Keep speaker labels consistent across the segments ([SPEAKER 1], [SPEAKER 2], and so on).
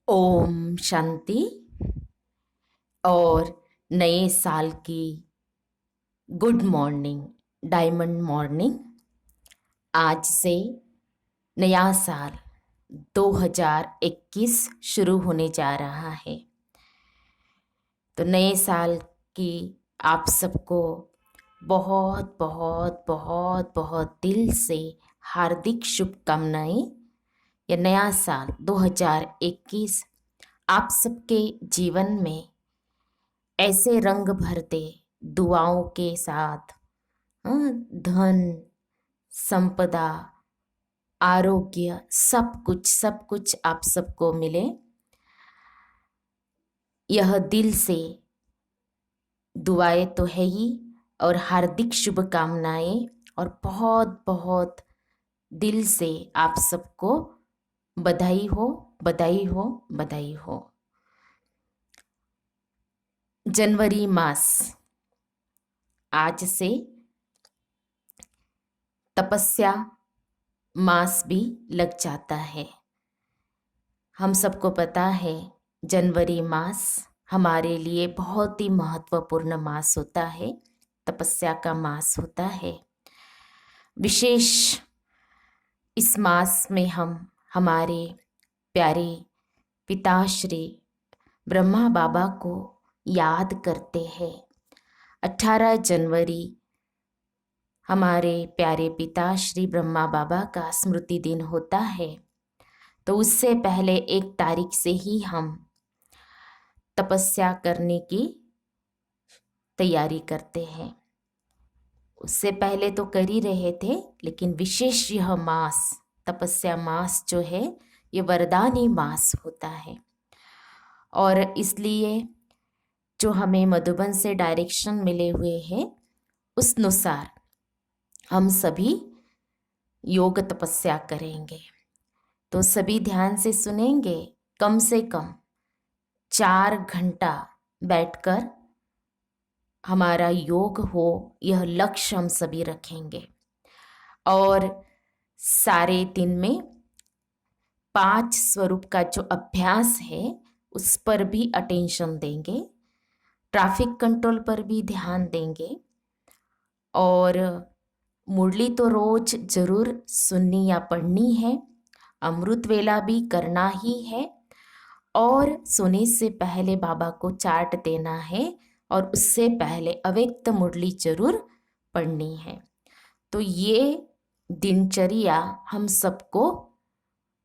[SPEAKER 1] ओम शांति। और नए साल की गुड मॉर्निंग, डायमंड मॉर्निंग। आज से नया साल 2021 शुरू होने जा रहा है। तो नए साल की आप सबको बहुत बहुत बहुत बहुत दिल से हार्दिक शुभकामनाएं। यह नया साल 2021 आप सबके जीवन में ऐसे रंग भर दे, दुआओं के साथ। धन, संपदा, आरोग्य, सब कुछ आप सबको मिले। यह दिल से दुआएं तो है ही, और हार्दिक शुभकामनाएं, और बहुत बहुत दिल से आप सबको बधाई हो, बधाई हो, बधाई हो। जनवरी मास आज से तपस्या मास भी लग जाता है। हम सबको पता है जनवरी मास हमारे लिए बहुत ही महत्वपूर्ण मास होता है, तपस्या का मास होता है। विशेष इस मास में हम हमारे प्यारे पिताश्री ब्रह्मा बाबा को याद करते हैं। 18 जनवरी हमारे प्यारे पिता श्री ब्रह्मा बाबा का स्मृति दिन होता है। तो उससे पहले 1 तारीख से ही हम तपस्या करने की तैयारी करते हैं। उससे पहले तो कर ही रहे थे, लेकिन विशेष यह मास, तपस्या मास जो है, ये वरदानी मास होता है। और इसलिए जो हमें मधुबन से डायरेक्शन मिले हुए हैं, उस अनुसार हम सभी योग तपस्या करेंगे। तो सभी ध्यान से सुनेंगे। कम से कम 4 घंटा बैठकर हमारा योग हो, यह लक्ष्य हम सभी रखेंगे। और सारे दिन में 5 स्वरूप का जो अभ्यास है उस पर भी अटेंशन देंगे। ट्रैफिक कंट्रोल पर भी ध्यान देंगे। और मुरली तो रोज जरूर सुननी या पढ़नी है। अमृत वेला भी करना ही है। और सोने से पहले बाबा को चार्ट देना है, और उससे पहले अव्यक्त मुरली जरूर पढ़नी है। तो ये दिनचर्या हम सबको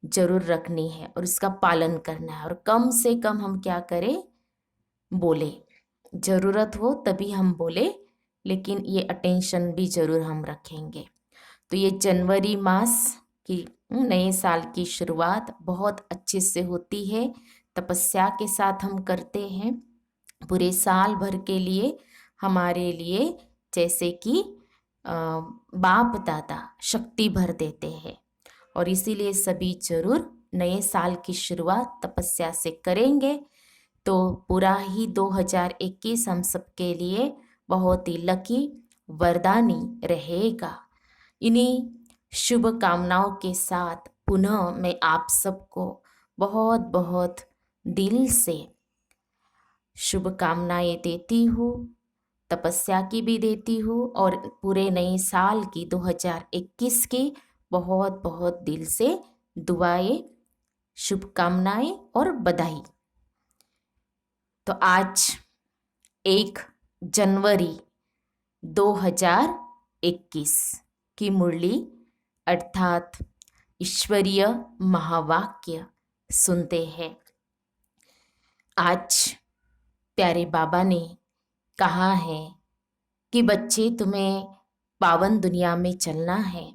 [SPEAKER 1] जरूर रखनी है और इसका पालन करना है। और कम से कम हम क्या करें, बोले। जरूरत हो तभी हम बोले, लेकिन ये अटेंशन भी जरूर हम रखेंगे। तो ये जनवरी मास की नए साल की शुरुआत बहुत अच्छे से होती है। तपस्या के साथ हम करते हैं। पूरे साल भर के लिए हमारे लिए जैसे कि बाप दादा शक्ति भर देते हैं। और इसीलिए सभी जरूर नए साल की शुरुआत तपस्या से करेंगे। तो पूरा ही 2021 हम सबके लिए बहुत ही लकी, वरदानी रहेगा। इन्हीं शुभ कामनाओं के साथ पुनः मैं आप सबको बहुत बहुत दिल से शुभकामनाएं देती हूँ। तपस्या की भी देती हूँ, और पूरे नए साल की 2021 की बहुत बहुत दिल से दुआएं, शुभकामनाएं और बधाई। तो आज 1 जनवरी 2021 की मुरली अर्थात ईश्वरीय महावाक्य सुनते हैं। आज प्यारे बाबा ने कहा है कि बच्चे, तुम्हें पावन दुनिया में चलना है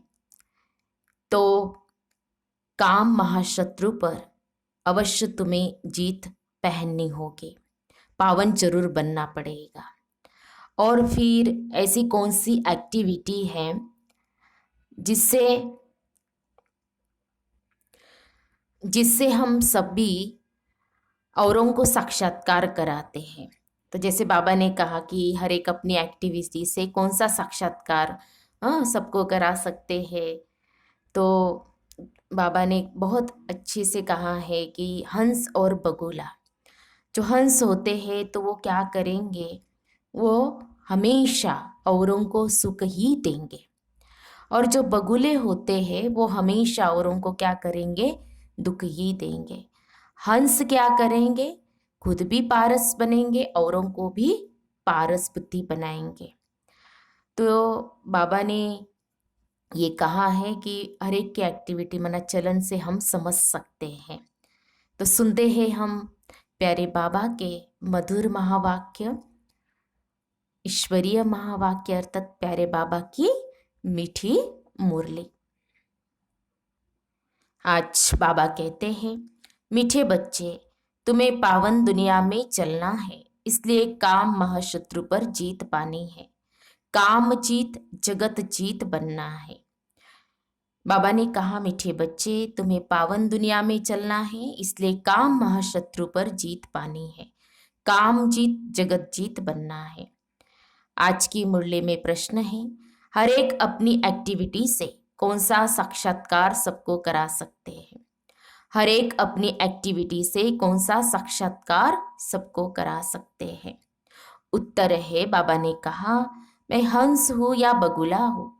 [SPEAKER 1] तो काम महाशत्रु पर अवश्य तुम्हें जीत पहननी होगी, पावन जरूर बनना पड़ेगा। और फिर ऐसी कौन सी एक्टिविटी है जिससे जिससे हम सभी औरों को साक्षात्कार कराते हैं। तो जैसे बाबा ने कहा कि हर एक अपनी एक्टिविटी से कौन सा साक्षात्कार सबको करा सकते हैं। तो बाबा ने बहुत अच्छे से कहा है कि हंस और बगुला, जो हंस होते हैं तो वो क्या करेंगे, वो हमेशा औरों को सुख ही देंगे, और जो बगुले होते हैं वो हमेशा औरों को क्या करेंगे, दुख ही देंगे। हंस क्या करेंगे, खुद भी पारस बनेंगे, औरों को भी पारस बुद्धि बनाएंगे। तो बाबा ने ये कहा है कि हर एक की एक्टिविटी मना चलन से हम समझ सकते हैं। तो सुनते हैं हम प्यारे बाबा के मधुर महावाक्य, ईश्वरीय महावाक्य अर्थात प्यारे बाबा की मीठी मुरली। आज बाबा कहते हैं, मीठे बच्चे, तुम्हें पावन दुनिया में चलना है, इसलिए काम महाशत्रु पर जीत पानी है। काम जीत जगत जीत बनना है। बाबा ने कहा, मीठे बच्चे, तुम्हें पावन दुनिया में चलना है, इसलिए काम महाशत्रु पर जीत पानी है। काम जीत जगत जीत बनना है। आज की मुरली में प्रश्न है, हर एक अपनी एक्टिविटी से कौन सा साक्षात्कार सबको करा सकते हैं? हर एक अपनी एक्टिविटी से कौन सा साक्षात्कार सबको करा सकते हैं? उत्तर है, बाबा ने कहा, मैं हंस हूँ या बगुला हूँ,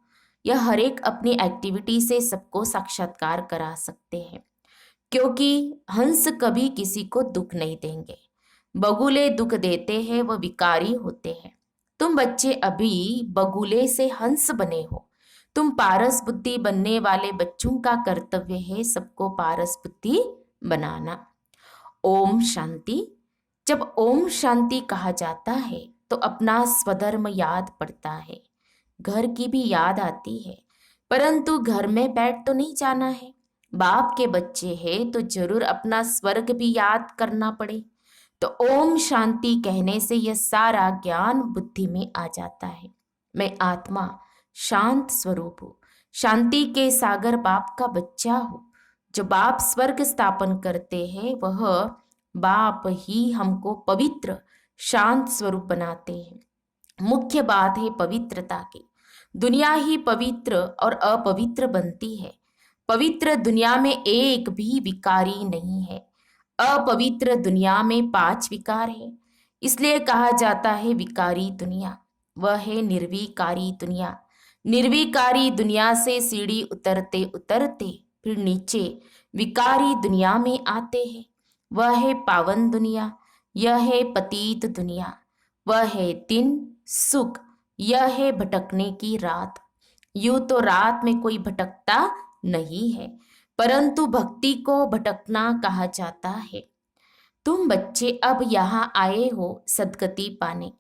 [SPEAKER 1] यह हर एक अपनी एक्टिविटी से सबको साक्षात्कार करा सकते हैं, क्योंकि हंस कभी किसी को दुख नहीं देंगे। बगुले दुख देते हैं, वह विकारी होते हैं। तुम बच्चे अभी बगुले से हंस बने हो। तुम पारस बुद्धि बनने वाले बच्चों का कर्तव्य है सबको पारस बुद्धि बनाना। ओम शांति। जब ओम शांति कहा जाता है तो अपना स्वधर्म याद पड़ता है, घर की भी याद आती है, परंतु घर में बैठ तो नहीं जाना है। बाप के बच्चे हैं तो जरूर अपना स्वर्ग भी याद करना पड़े। तो ओम शांति कहने से यह सारा ज्ञान बुद्धि में आ जाता है। मैं आत्मा शांत स्वरूप हूँ, शांति के सागर बाप का बच्चा हूँ। जो बाप स्वर्ग स्थापन करते हैं वह बाप ही हमको पवित्र शांत स्वरूप बनाते हैं। मुख्य बात है पवित्रता की। दुनिया ही पवित्र और अपवित्र बनती है। पवित्र दुनिया में एक भी विकारी नहीं है। अपवित्र दुनिया में 5 विकार है, इसलिए कहा जाता है विकारी दुनिया। वह है निर्विकारी दुनिया। निर्विकारी दुनिया से सीढ़ी उतरते उतरते फिर नीचे विकारी दुनिया में आते हैं। वह है पावन दुनिया, यह है पतित दुनिया। वह है दिन सुख, यह है भटकने की रात। यूं तो रात में कोई भटकता नहीं है, परंतु भक्ति को भटकना कहा जाता है। तुम बच्चे अब यहाँ आए हो सद्गति पाने।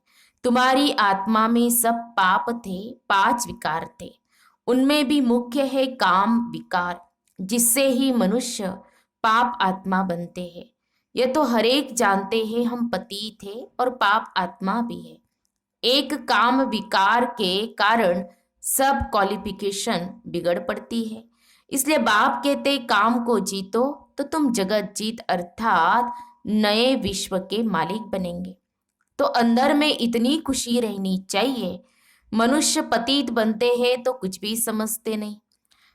[SPEAKER 1] तुम्हारी आत्मा में सब पाप थे, 5 विकार थे। उनमें भी मुख्य है काम विकार, जिससे ही मनुष्य पाप आत्मा बनते हैं। यह तो हरेक जानते हैं, हम पति थे और पाप आत्मा भी है। एक काम विकार के कारण सब क्वालिफिकेशन बिगड़ पड़ती है। इसलिए बाप कहते काम को जीतो तो तुम जगत जीत अर्थात नए विश्व के मालिक बनेंगे। तो अंदर में इतनी खुशी रहनी चाहिए। मनुष्य पतित बनते हैं तो कुछ भी समझते नहीं।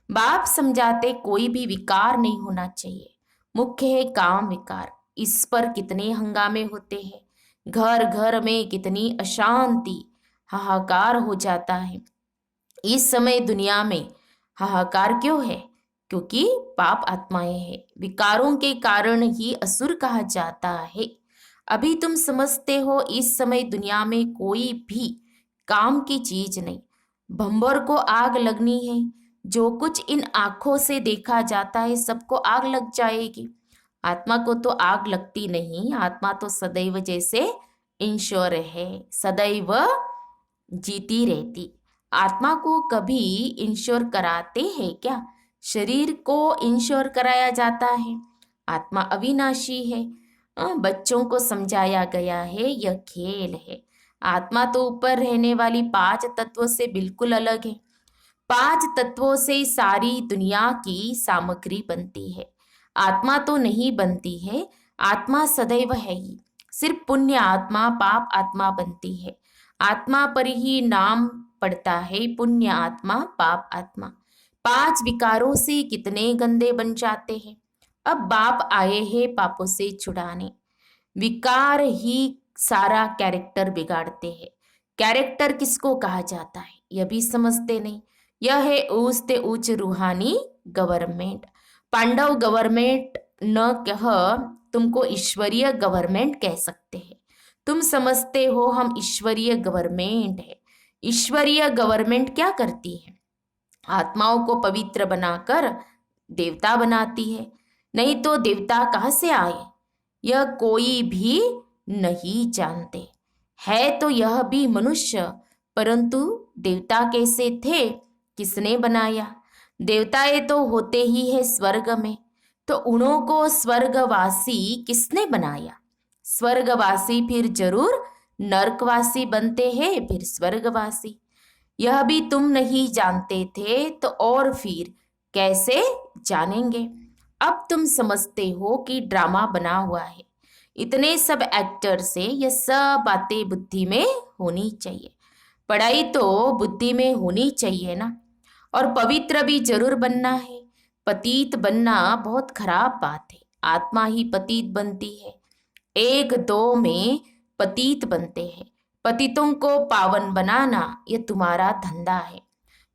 [SPEAKER 1] बाप समझाते कोई भी विकार नहीं होना चाहिए। मुख्य है काम विकार। इस पर कितने हंगामे होते हैं, घर घर में कितनी अशांति, हाहाकार हो जाता है। इस समय दुनिया में हाहाकार क्यों है? क्योंकि पाप आत्माएं हैं। विकारों के कारण ही असुर कहा जाता है। अभी तुम समझते हो इस समय दुनिया में कोई भी काम की चीज नहीं। भंबर को आग लगनी है, जो कुछ इन आंखों से देखा जाता है सबको आग लग जाएगी। आत्मा को तो आग लगती नहीं। आत्मा तो सदैव जैसे इंश्योर है, सदैव जीती रहती। आत्मा को कभी इंश्योर कराते हैं क्या? शरीर को इंश्योर कराया जाता है। आत्मा अविनाशी है। बच्चों को समझाया गया है यह खेल है। आत्मा तो ऊपर रहने वाली 5 तत्वों से बिल्कुल अलग है। 5 तत्वों से सारी दुनिया की सामग्री बनती है। आत्मा तो नहीं बनती है। आत्मा सदैव है ही। सिर्फ पुण्य आत्मा पाप आत्मा बनती है। आत्मा पर ही नाम पड़ता है पुण्य आत्मा पाप आत्मा। 5 विकारों से कितने गंदे बन जाते हैं। अब बाप आए हैं पापों से छुड़ाने। विकार ही सारा कैरेक्टर बिगाड़ते हैं। कैरेक्टर किसको कहा जाता है यह भी समझते नहीं। यह है ऊंचते ऊंच रूहानी गवर्नमेंट। पांडव गवर्नमेंट न कह, तुमको ईश्वरीय गवर्नमेंट कह सकते हैं। तुम समझते हो हम ईश्वरीय गवर्नमेंट है। ईश्वरीय गवर्नमेंट क्या करती है? आत्माओं को पवित्र बनाकर देवता बनाती है। नहीं तो देवता कहाँ से आए यह कोई भी नहीं जानते। है तो यह भी मनुष्य, परंतु देवता कैसे थे, किसने बनाया? देवताएं तो होते ही है स्वर्ग में, तो उन्हों को स्वर्गवासी किसने बनाया? स्वर्गवासी फिर जरूर नरकवासी बनते हैं, फिर स्वर्गवासी। यह भी तुम नहीं जानते थे तो और फिर कैसे जानेंगे? अब तुम समझते हो कि ड्रामा बना हुआ है। इतने सब एक्टर से यह सब बातें बुद्धि में होनी चाहिए। पढ़ाई तो बुद्धि में होनी चाहिए ना। और पवित्र भी जरूर बनना है। पतित बनना बहुत खराब बात है। आत्मा ही पतित बनती है। 1-2 में पतित बनते हैं। पतितों को पावन बनाना यह तुम्हारा धंधा है।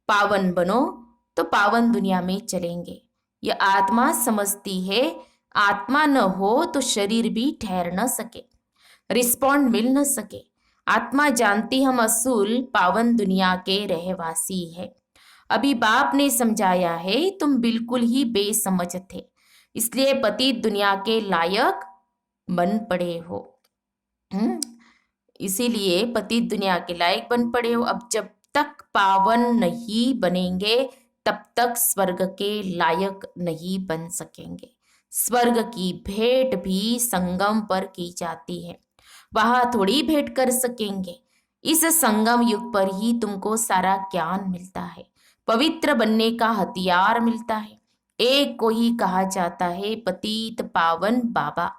[SPEAKER 1] पावन बनो तो पावन दुनिया में चलेंगे। यह आत्मा समझती है। आत्मा न हो तो शरीर भी ठहर न सके, रिस्पॉन्ड मिल न सके। आत्मा जानती हम असूल पावन दुनिया के रहवासी है। अभी बाप ने समझाया है तुम बिल्कुल ही बेसमझ थे, इसलिए पतित दुनिया के लायक बन पड़े हो। इसीलिए पतित दुनिया के लायक बन पड़े हो। अब जब तक पावन नहीं बनेंगे तब तक स्वर्ग के लायक नहीं बन सकेंगे। स्वर्ग की भेंट भी संगम पर की जाती है, वहां थोड़ी भेंट कर सकेंगे। इस संगम युग पर ही तुमको सारा ज्ञान मिलता है, पवित्र बनने का हथियार मिलता है। एक को ही कहा जाता है पतित पावन बाबा।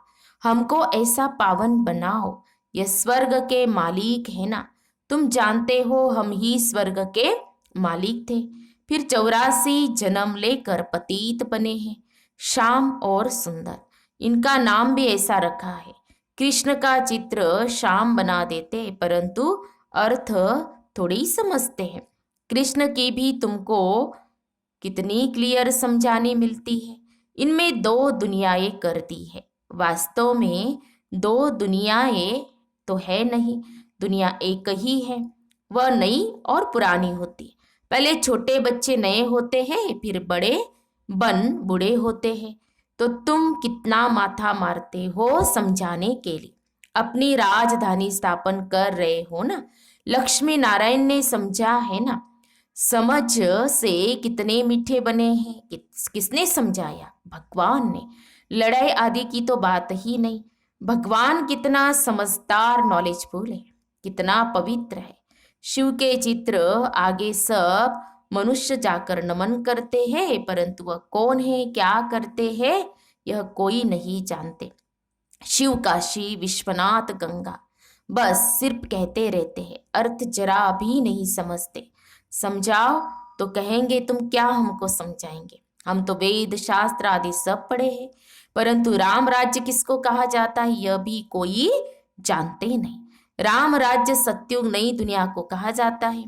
[SPEAKER 1] हमको ऐसा पावन बनाओ। यह स्वर्ग के मालिक है ना। तुम जानते हो हम ही स्वर्ग के मालिक थे, फिर 84 जन्म लेकर पतित बने हैं। श्याम और सुंदर, इनका नाम भी ऐसा रखा है। कृष्ण का चित्र श्याम बना देते, परंतु अर्थ थोड़ी समझते हैं। कृष्ण की भी तुमको कितनी क्लियर समझानी मिलती है। इनमें 2 दुनियाएं कर दी है। वास्तव में 2 दुनियाएं तो है नहीं, दुनिया एक ही है। वह नई और पुरानी होती है। पहले छोटे बच्चे नए होते हैं, फिर बड़े बन बूढ़े होते हैं। तो तुम कितना माथा मारते हो समझाने के लिए। अपनी राजधानी स्थापन कर रहे हो ना। लक्ष्मी नारायण ने समझा है ना। समझ से कितने मीठे बने हैं। किसने समझाया? भगवान ने। लड़ाई आदि की तो बात ही नहीं। भगवान कितना समझदार नॉलेजफुल है, कितना पवित्र है। शिव के चित्र आगे सब मनुष्य जाकर नमन करते हैं, परंतु वह कौन है, क्या करते हैं, यह कोई नहीं जानते। शिव काशी विश्वनाथ गंगा बस सिर्फ कहते रहते हैं, अर्थ जरा भी नहीं समझते। समझाओ तो कहेंगे तुम क्या हमको समझाएंगे, हम तो वेद शास्त्र आदि सब पढ़े हैं। परंतु राम राज्य किसको कहा जाता है यह भी कोई जानते नहीं। राम राज्य सत्युग नई दुनिया को कहा जाता है।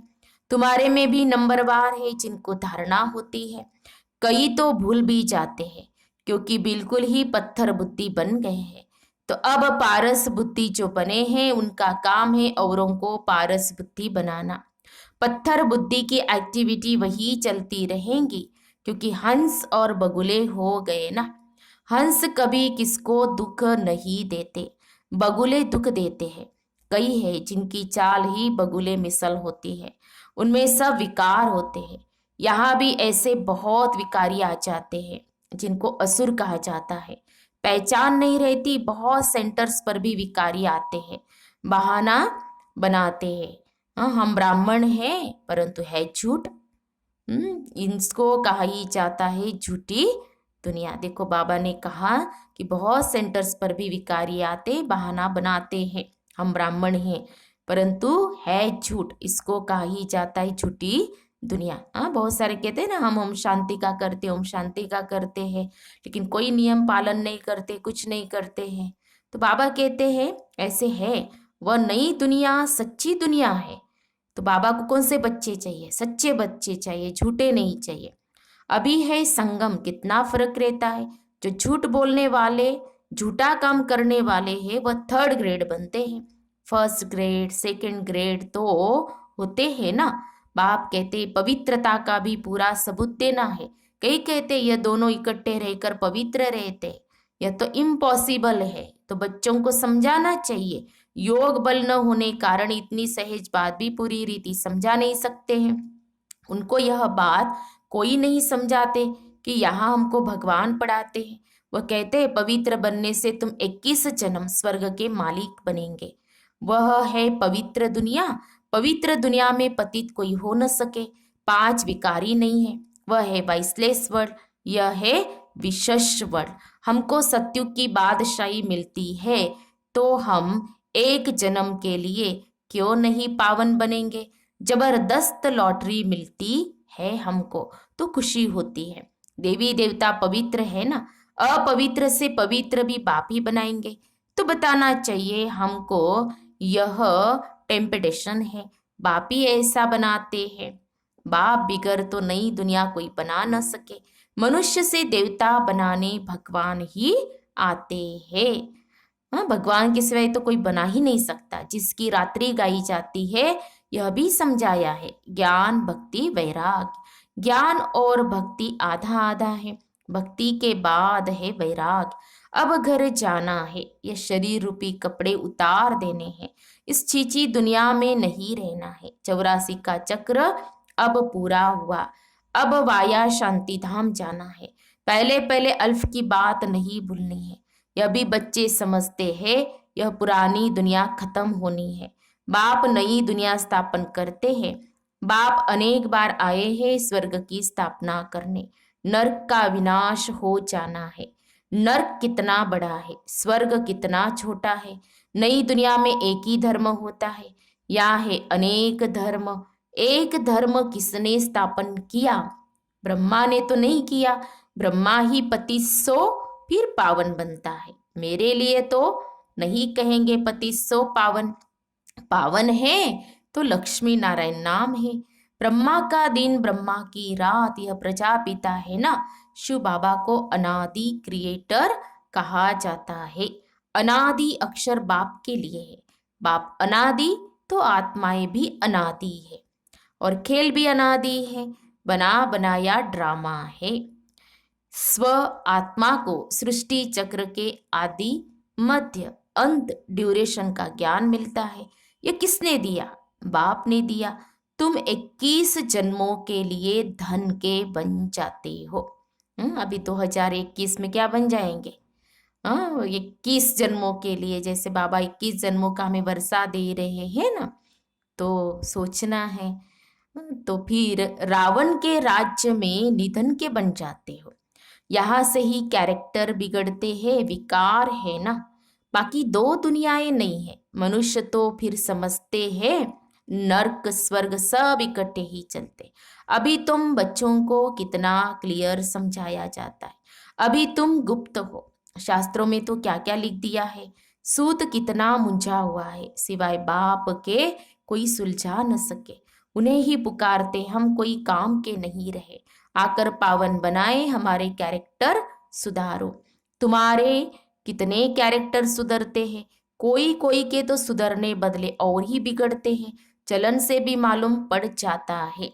[SPEAKER 1] तुम्हारे में भी नंबरवार है जिनको धारणा होती है। कई तो भूल भी जाते हैं, क्योंकि बिल्कुल ही पत्थर बुद्धि बन गए हैं। तो अब पारस बुद्धि जो बने हैं उनका काम है औरों को पारस बुद्धि बनाना। पत्थर बुद्धि की एक्टिविटी वही चलती रहेंगी, क्योंकि हंस और बगुले हो गए ना। हंस कभी किसको दुख नहीं देते, बगुले दुख देते हैं। कई है जिनकी चाल ही बगुले मिसल होती है, उनमें सब विकार होते हैं। यहाँ भी ऐसे बहुत विकारी आ जाते हैं जिनको असुर कहा जाता है। पहचान नहीं रहती, बहुत सेंटर्स पर भी विकारी आते हैं, बहाना बनाते हैं। हाँ, हम ब्राह्मण हैं, परंतु है झूठ। इनको कहा ही जाता है झूठी दुनिया। देखो बाबा ने कहा कि बहुत सेंटर्स पर भी विकारी आते, बहाना बनाते हैं हम ब्राह्मण हैं, परंतु है झूठ। इसको कहा ही जाता है झूठी दुनिया। हाँ, बहुत सारे कहते हैं ना हम ओम शांति का करते, ओम शांति का करते हैं, लेकिन कोई नियम पालन नहीं करते, कुछ नहीं करते हैं। तो बाबा कहते हैं ऐसे है, वह नई दुनिया सच्ची दुनिया है। तो बाबा को कौन से बच्चे चाहिए? सच्चे बच्चे चाहिए, झूठे नहीं चाहिए। अभी है संगम, कितना फर्क रहता है। जो झूठ बोलने वाले, झूठा काम करने वाले हैं, वह थर्ड ग्रेड बनते हैं। फर्स्ट ग्रेड, सेकंड ग्रेड तो होते हैं ना। बाप कहते पवित्रता का भी पूरा सबूत देना है। कई कहते ये दोनों इकट्ठे रहकर पवित्र रहते, यह तो इम्पॉसिबल है। तो बच्चों को समझाना चाहिए। योग बल न होने कारण इतनी सहज बात भी पूरी रीति समझा नहीं सकते हैं। उनको यह बात कोई नहीं समझाते कि यहाँ हमको भगवान पढ़ाते हैं। वह कहते हैं पवित्र बनने से तुम 21 जन्म स्वर्ग के मालिक बनेंगे। वह है पवित्र दुनिया। पवित्र दुनिया में पतित कोई हो न सके। 5 विकारी नहीं है। वह है वाइसलेस वर्ल्ड, यह है विशेष वर्ल्ड। हमको सत्युग की बादशाही मिलती है, तो हम एक जन्म के लिए क्यों नहीं पावन बनेंगे। जबरदस्त लॉटरी मिलती है हमको, तो खुशी होती है। देवी देवता पवित्र है ना, अपवित्र से पवित्र भी बाप ही बनाएंगे। तो बताना चाहिए हमको, यह टेम्पटेशन है, बाप ही ऐसा बनाते हैं। बाप बिगर तो नई दुनिया कोई बना न सके। मनुष्य से देवता बनाने भगवान ही आते हैं। हाँ, भगवान के सिवाय तो कोई बना ही नहीं सकता। जिसकी रात्रि गाई जाती है, यह भी समझाया है, ज्ञान भक्ति वैराग। ज्ञान और भक्ति आधा आधा है। भक्ति के बाद है वैराग। अब घर जाना है, यह शरीर रूपी कपड़े उतार देने हैं। इस छीची दुनिया में नहीं रहना है। 84 का चक्र अब पूरा हुआ। अब वाया शांति धाम जाना है। पहले पहले अल्फ की बात नहीं भूलनी है। यह भी बच्चे समझते हैं, यह पुरानी दुनिया खत्म होनी है। बाप नई दुनिया स्थापन करते हैं। बाप अनेक बार आए हैं स्वर्ग की स्थापना करने। नर्क का विनाश हो जाना है। नर्क कितना बड़ा है, स्वर्ग कितना छोटा है। नई दुनिया में एक ही धर्म होता है, या है अनेक धर्म। एक धर्म किसने स्थापन किया? ब्रह्मा ने तो नहीं किया। ब्रह्मा ही पति सो फिर पावन बनता है। मेरे लिए तो नहीं कहेंगे पति सो पावन। पावन है तो लक्ष्मी नारायण नाम है। ब्रह्मा का दिन, ब्रह्मा की रात, यह प्रजापिता है ना। शिव बाबा को अनादि क्रिएटर कहा जाता है। अनादि अक्षर बाप के लिए है। बाप अनादि तो आत्माएं भी अनादि है, और खेल भी अनादि है। बना बनाया ड्रामा है। स्व आत्मा को सृष्टि चक्र के आदि, मध्य, अंत, ड्यूरेशन का ज्ञान मिलता है। ये किसने दिया? बाप ने दिया। तुम 21 जन्मों के लिए धन के बन जाते हो। अभी 2021 में क्या बन जाएंगे? 21 जन्मों के लिए, जैसे बाबा 21 जन्मों का हमें वर्षा दे रहे हैं ना, तो सोचना है। तो फिर रावण के राज्य में निधन के बन जाते हो। यहाँ से ही कैरेक्टर बिगड़ते हैं, विकार है ना। बाकी 2 दुनियाएं नहीं है। मनुष्य तो फिर समझते हैं नर्क स्वर्ग सब इकट्ठे ही चलते। अभी तुम बच्चों को कितना क्लियर समझाया जाता है। अभी तुम गुप्त हो। शास्त्रों में तो क्या क्या लिख दिया है। सूत कितना मुंझा हुआ है, सिवाय बाप के कोई सुलझा न सके। उन्हें ही पुकारते हम, कोई काम के नहीं रहे। आकर पावन बनाए, हमारे कैरेक्टर सुधारो। तुम्हारे कितने कैरेक्टर सुधरते हैं। कोई कोई के तो सुधरने बदले और ही बिगड़ते हैं। चलन से भी मालूम पड़ जाता है।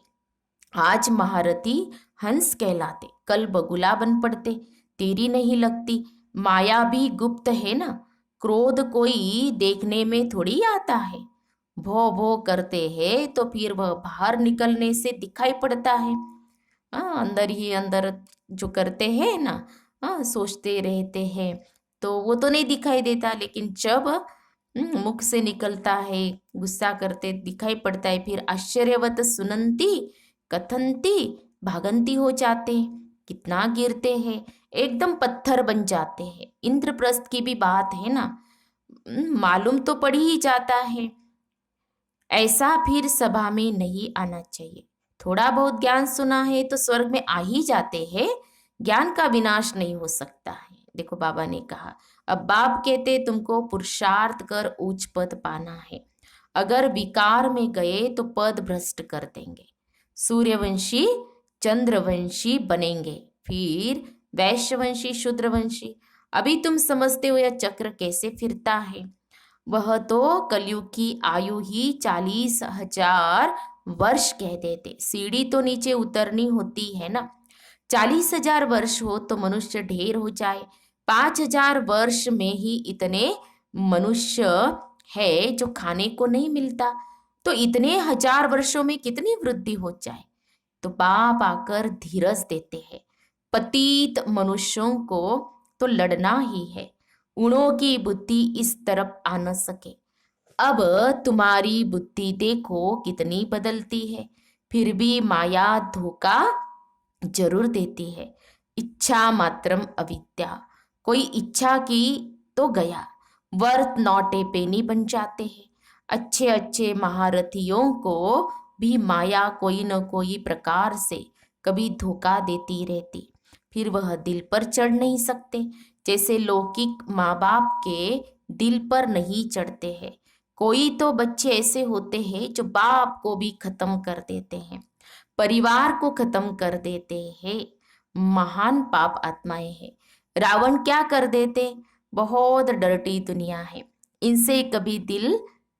[SPEAKER 1] आज महारथी हंस कहलाते, कल बगुला बन पड़ते। तेरी नहीं लगती। माया भी गुप्त है ना। क्रोध कोई देखने में थोड़ी आता है। भो भो करते हैं तो फिर वह बाहर निकलने से दिखाई पड़ता है। अंदर ही अंदर जो करते हैं ना, सोचते रहते हैं, तो वो तो नहीं दिखाई देता। लेकिन जब मुख से निकलता है, गुस्सा करते दिखाई पड़ता है, फिर आश्चर्यवत सुनंती कथंती भागंती हो जाते हैं। कितना गिरते हैं, एकदम पत्थर बन जाते हैं। इंद्रप्रस्थ की भी बात है ना, मालूम तो पड़ ही जाता है। ऐसा फिर सभा में नहीं आना चाहिए। थोड़ा बहुत ज्ञान सुना है तो स्वर्ग में आ ही जाते हैं, ज्ञान का विनाश नहीं हो सकता है। देखो बाबा ने कहा, अब बाप कहते तुमको पुरुषार्थ कर उच्च पद पाना है, अगर विकार में गए तो पद भ्रष्ट कर देंगे, सूर्यवंशी चंद्रवंशी बनेंगे, फिर वैश्यवंशी शूद्रवंशी। अभी तुम समझते हो यह चक्र कैसे फिरता है। वह तो कलयुग की आयु ही 40,000 वर्ष कह देते, सीढ़ी तो नीचे उतरनी होती है ना। 40,000 वर्ष हो तो मनुष्य ढेर हो जाए, 5,000 वर्ष में ही इतने मनुष्य है जो खाने को नहीं मिलता, तो इतने 1,000 वर्षों में कितनी वृद्धि हो जाए। तो बाप आकर धीरज देते हैं, पतित मनुष्यों को तो लड़ना ही है, उनों की बुद्धि इस तरफ आ न सके। अब तुम्हारी बुद्धि देखो कितनी बदलती है, फिर भी माया धोखा जरूर देती है। इच्छा मात्रम अविद्या, कोई इच्छा की तो गया, वर्थ नॉट ए पेनी बन जाते हैं। अच्छे अच्छे महारथियों को भी माया कोई न कोई प्रकार से कभी धोखा देती रहती, फिर वह दिल पर चढ़ नहीं सकते, जैसे लौकिक माँ बाप के दिल पर नहीं चढ़ते हैं। कोई तो बच्चे ऐसे होते हैं जो बाप को भी खत्म कर देते हैं, परिवार को खत्म कर देते हैं, महान पाप आत्माएं हैं। रावण क्या कर देते, बहुत डर्टी दुनिया है, इनसे कभी दिल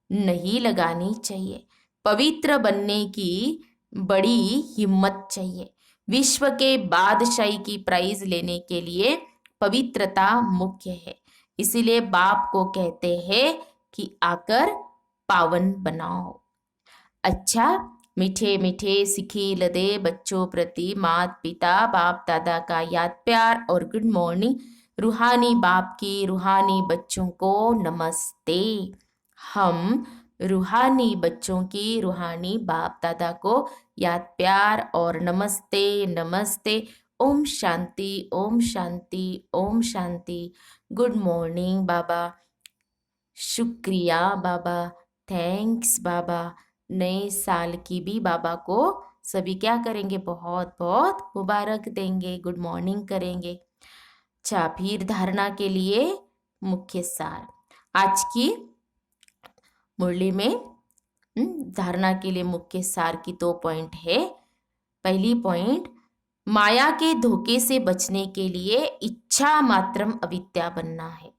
[SPEAKER 1] नहीं लगानी चाहिए। पवित्र बनने की बड़ी हिम्मत चाहिए। विश्व के बादशाही की प्राइज लेने के लिए पवित्रता मुख्य है, इसीलिए बाप को कहते हैं कि आकर पावन बनाओ। अच्छा, मीठे मीठे सिखी लदे बच्चों प्रति मात पिता बाप दादा का याद प्यार और गुड मॉर्निंग। रूहानी बाप की रूहानी बच्चों को नमस्ते। हम रूहानी बच्चों की रूहानी बाप दादा को याद प्यार और नमस्ते नमस्ते। ओम शांति ओम शांति ओम शांति। गुड मॉर्निंग बाबा, शुक्रिया बाबा, थैंक्स बाबा। नए साल की भी बाबा को सभी क्या करेंगे, बहुत बहुत मुबारक देंगे, गुड मॉर्निंग करेंगे। अच्छा, फिर धारणा के लिए मुख्य सार आज की मुरली में धारणा के लिए मुख्य सार की 2 पॉइंट है। पहली पॉइंट, माया के धोखे से बचने के लिए इच्छा मात्रम अविद्या बनना है,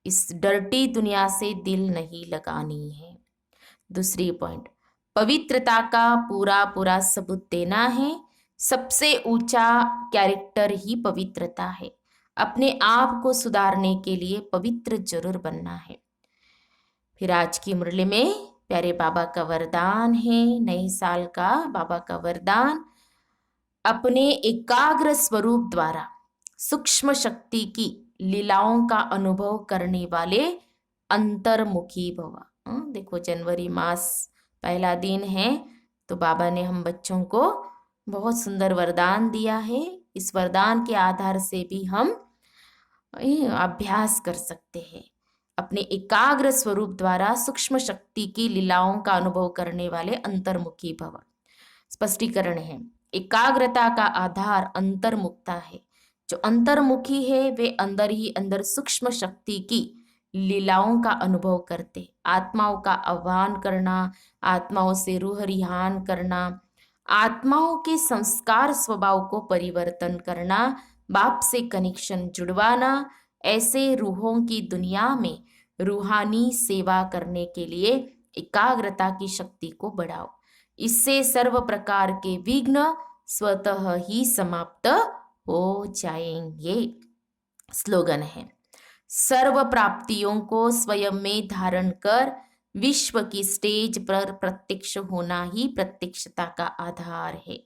[SPEAKER 1] इस डर्टी दुनिया से दिल नहीं लगानी है। दूसरी पॉइंट, पवित्रता का पूरा पूरा सबूत देना है, सबसे ऊंचा कैरेक्टर ही पवित्रता है। अपने आप को सुधारने के लिए पवित्र जरूर बनना है। फिर आज की मुरली में प्यारे बाबा का वरदान है, नए साल का बाबा का वरदान, अपने एकाग्र स्वरूप द्वारा सूक्ष्म शक्ति की लीलाओं का अनुभव करने वाले अंतर्मुखी भव। देखो जनवरी मास पहला दिन है, तो बाबा ने हम बच्चों को बहुत सुंदर वरदान दिया है। इस वरदान के आधार से भी हम अभ्यास कर सकते हैं। अपने एकाग्र स्वरूप द्वारा सूक्ष्म शक्ति की लीलाओं का अनुभव करने वाले अंतर्मुखी भव। स्पष्टीकरण है, एकाग्रता का आधार अंतर्मुखता है। जो अंतर्मुखी है वे अंदर ही अंदर सूक्ष्म शक्ति की लीलाओं का अनुभव करते, आत्माओं का आह्वान करना, आत्माओं से रूह रिहान करना, आत्माओं के संस्कार स्वभाव को परिवर्तन करना, बाप से कनेक्शन जुड़वाना, ऐसे रूहों की दुनिया में रूहानी सेवा करने के लिए एकाग्रता की शक्ति को बढ़ाओ। इससे सर्व प्रकार के विघ्न स्वतः ही समाप्त हो जाएंगे। स्लोगन है, सर्व प्राप्तियों को स्वयं में धारण कर विश्व की स्टेज पर प्रत्यक्ष होना ही प्रत्यक्षता का आधार है।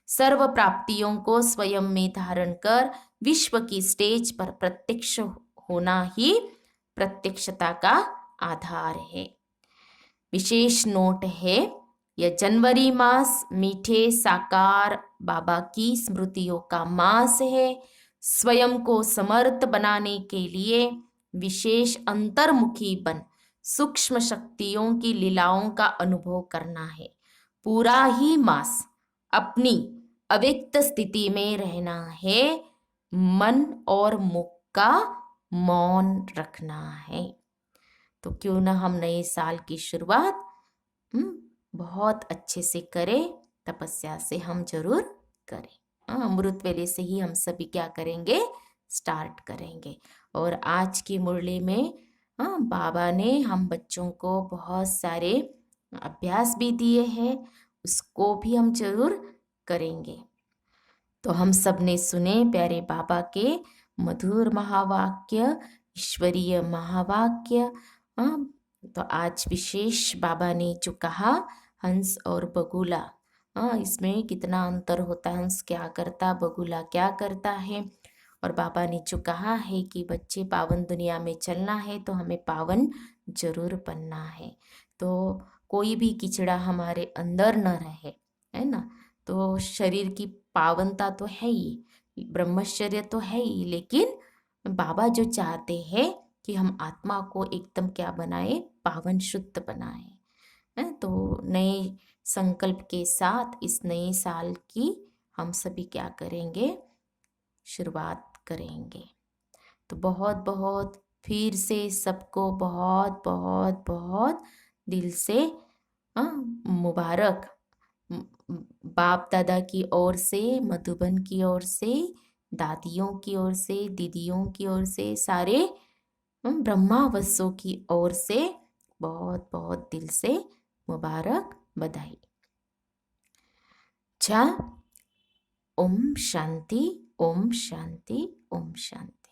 [SPEAKER 1] सर्व प्राप्तियों को स्वयं में धारण कर विश्व की स्टेज पर प्रत्यक्ष होना ही प्रत्यक्षता का आधार है। विशेष नोट है, यह जनवरी मास मीठे साकार बाबा की स्मृतियों का मास है। स्वयं को समर्थ बनाने के लिए विशेष अंतर्मुखी बन सूक्ष्म शक्तियों की लीलाओं का अनुभव करना है। पूरा ही मास अपनी अव्यक्त स्थिति में रहना है, मन और मुख का मौन रखना है। तो क्यों ना हम नए साल की शुरुआत बहुत अच्छे से करें, तपस्या से हम जरूर करें। अमृत वेले से ही हम सभी क्या करेंगे, स्टार्ट करेंगे। और आज की मुरली में बाबा ने हम बच्चों को बहुत सारे अभ्यास भी दिए हैं, उसको भी हम जरूर करेंगे। तो हम सब ने सुने प्यारे बाबा के मधुर महावाक्य, ईश्वरीय महावाक्य। तो आज विशेष बाबा ने जो कहा हंस और बगुला, इसमें कितना अंतर होता है, हंस क्या करता, बगुला क्या करता है। और बाबा ने जो कहा है कि बच्चे पावन दुनिया में चलना है तो हमें पावन जरूर बनना है। तो कोई भी किचड़ा हमारे अंदर न रहे, है ना। तो शरीर की पावनता तो है ही, ब्रह्मचर्य तो है ही, लेकिन बाबा जो चाहते हैं कि हम आत्मा को एकदम क्या बनाए, पावन शुद्ध बनाए। तो नए संकल्प के साथ इस नए साल की हम सभी क्या करेंगे, शुरुआत करेंगे। तो बहुत बहुत फिर से सबको बहुत बहुत बहुत दिल से मुबारक। बाप दादा की ओर से, मधुबन की ओर से, दादियों की ओर से, दीदियों की ओर से, सारे ब्रह्मावसों की ओर से बहुत बहुत दिल से मुबारक, बधाई। अच्छा, ओम शांति, ओम शांति, ओम शांति।